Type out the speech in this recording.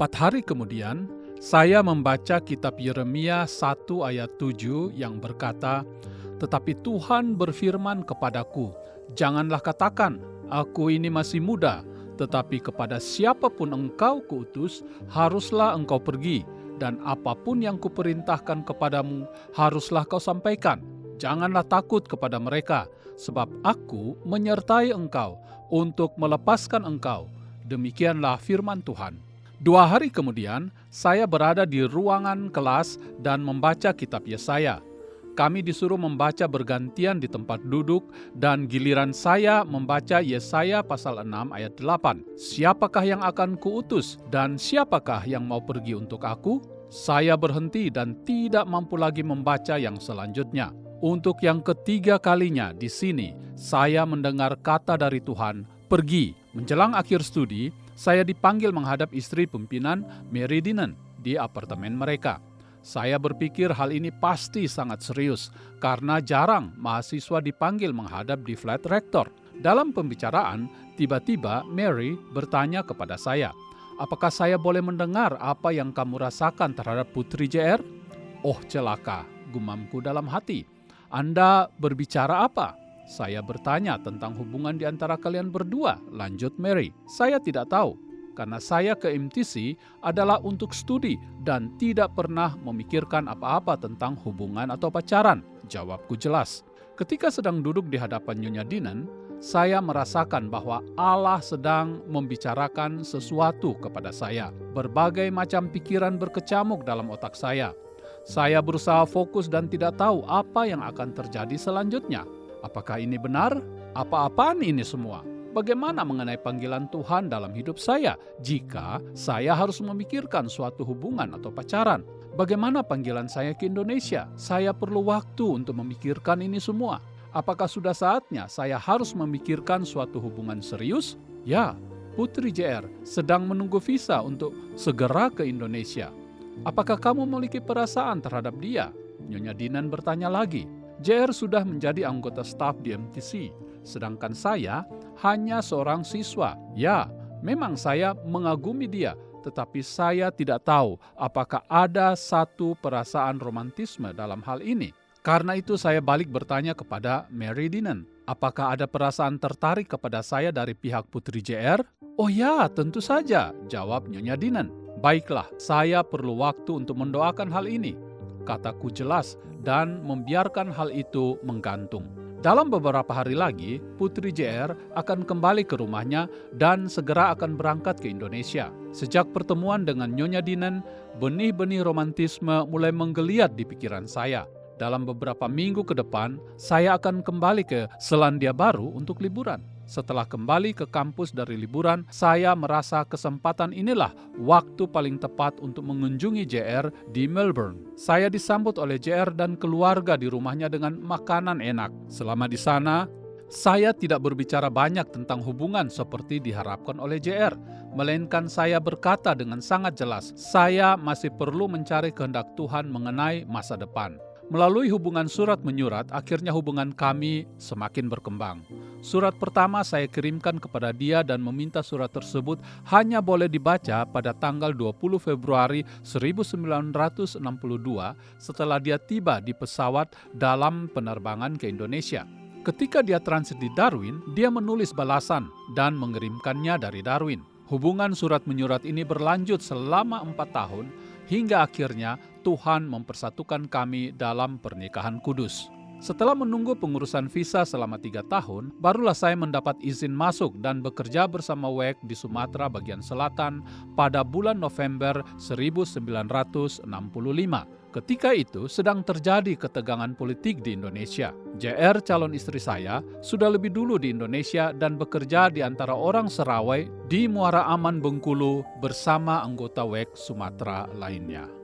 4 hari kemudian, saya membaca kitab Yeremia 1 ayat 7 yang berkata, "Tetapi Tuhan berfirman kepadaku, janganlah katakan, aku ini masih muda, tetapi kepada siapapun engkau kuutus, haruslah engkau pergi, dan apapun yang kuperintahkan kepadamu, haruslah kau sampaikan. Janganlah takut kepada mereka, sebab aku menyertai engkau untuk melepaskan engkau." Demikianlah firman Tuhan. 2 hari kemudian, saya berada di ruangan kelas dan membaca kitab Yesaya. Kami disuruh membaca bergantian di tempat duduk dan giliran saya membaca Yesaya pasal 6 ayat 8. "Siapakah yang akan kuutus dan siapakah yang mau pergi untuk aku?" Saya berhenti dan tidak mampu lagi membaca yang selanjutnya. Untuk yang ketiga kalinya di sini, saya mendengar kata dari Tuhan, "Pergi." Menjelang akhir studi, saya dipanggil menghadap istri pimpinan Mary Dinan di apartemen mereka. Saya berpikir hal ini pasti sangat serius, karena jarang mahasiswa dipanggil menghadap di flat rektor. Dalam pembicaraan, tiba-tiba Mary bertanya kepada saya, "Apakah saya boleh mendengar apa yang kamu rasakan terhadap Putri JR?" "Oh celaka," gumamku dalam hati. "Anda berbicara apa?" "Saya bertanya tentang hubungan di antara kalian berdua," lanjut Mary. "Saya tidak tahu, karena saya ke MTC adalah untuk studi dan tidak pernah memikirkan apa-apa tentang hubungan atau pacaran," jawabku jelas. Ketika sedang duduk di hadapan Nyonya Dinan, saya merasakan bahwa Allah sedang membicarakan sesuatu kepada saya. Berbagai macam pikiran berkecamuk dalam otak saya. Saya berusaha fokus dan tidak tahu apa yang akan terjadi selanjutnya. Apakah ini benar? Apa-apaan ini semua? Bagaimana mengenai panggilan Tuhan dalam hidup saya jika saya harus memikirkan suatu hubungan atau pacaran? Bagaimana panggilan saya ke Indonesia? Saya perlu waktu untuk memikirkan ini semua. Apakah sudah saatnya saya harus memikirkan suatu hubungan serius? Ya, Putri JR sedang menunggu visa untuk segera ke Indonesia. Apakah kamu memiliki perasaan terhadap dia? Nyonya Dinan bertanya lagi. JR sudah menjadi anggota staf di MTC, sedangkan saya hanya seorang siswa. Ya, memang saya mengagumi dia, tetapi saya tidak tahu apakah ada satu perasaan romantisme dalam hal ini. Karena itu saya balik bertanya kepada Mary Dinan, "Apakah ada perasaan tertarik kepada saya dari pihak Putri JR?" "Oh ya, tentu saja," jawab Nyonya Dinan. "Baiklah, saya perlu waktu untuk mendoakan hal ini," kataku jelas dan membiarkan hal itu menggantung. Dalam beberapa hari lagi, Putri JR akan kembali ke rumahnya dan segera akan berangkat ke Indonesia. Sejak pertemuan dengan Nyonya Dinan, benih-benih romantisme mulai menggeliat di pikiran saya. Dalam beberapa minggu ke depan, saya akan kembali ke Selandia Baru untuk liburan. Setelah kembali ke kampus dari liburan, saya merasa kesempatan inilah waktu paling tepat untuk mengunjungi JR di Melbourne. Saya disambut oleh JR dan keluarga di rumahnya dengan makanan enak. Selama di sana, saya tidak berbicara banyak tentang hubungan seperti diharapkan oleh JR, melainkan saya berkata dengan sangat jelas, saya masih perlu mencari kehendak Tuhan mengenai masa depan. Melalui hubungan surat menyurat, akhirnya hubungan kami semakin berkembang. Surat pertama saya kirimkan kepada dia dan meminta surat tersebut hanya boleh dibaca pada tanggal 20 Februari 1962 setelah dia tiba di pesawat dalam penerbangan ke Indonesia. Ketika dia transit di Darwin, dia menulis balasan dan mengirimkannya dari Darwin. Hubungan surat menyurat ini berlanjut selama 4 tahun, hingga akhirnya Tuhan mempersatukan kami dalam pernikahan kudus. Setelah menunggu pengurusan visa selama 3 tahun, barulah saya mendapat izin masuk dan bekerja bersama WEC di Sumatera bagian selatan pada bulan November 1965. Ketika itu sedang terjadi ketegangan politik di Indonesia. JR, calon istri saya, sudah lebih dulu di Indonesia dan bekerja di antara orang Serawai di Muara Aman, Bengkulu bersama anggota WEC Sumatera lainnya.